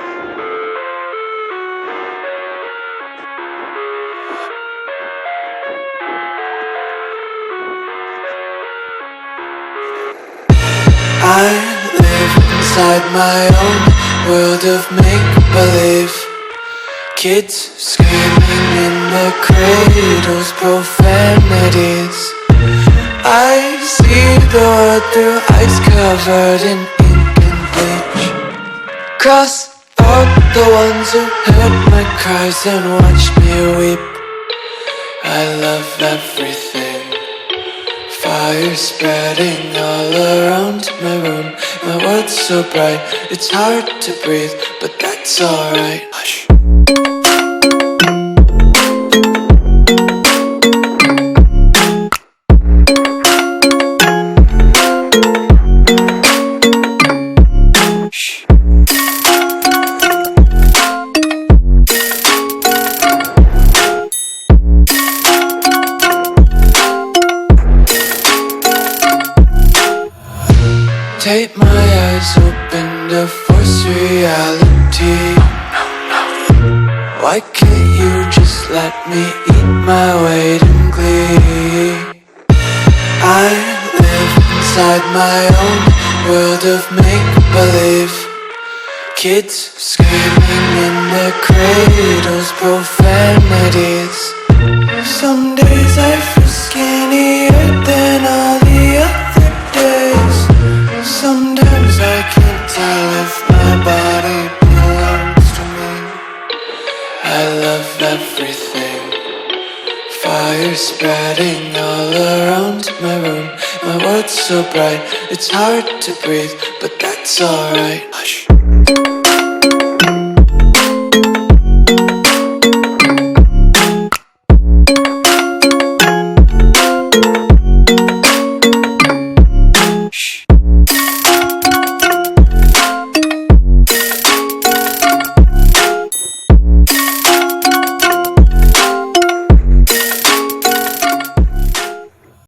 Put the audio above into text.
I live inside my own world of make-believe. Kids screaming in the cradles, profanities. I see the world through ice covered in ink and bleach. Cross out the ones who heard my cries and watched me weep. I love everything. Fire spreading all around my room. My world's so bright, it's hard to breathe, but that's alright. Hush. Take my eyes open to force reality. Why can't you just let me eat my weight in glee? I live inside my own world of make-believe. Kids screaming in their cradles, profanities. Some days I feel skinnier than all the other days. Sometimes I can't tell if my body belongs to me. I love everything. Fire spreading all around my room. My world's so bright, it's hard to breathe, but that's alright.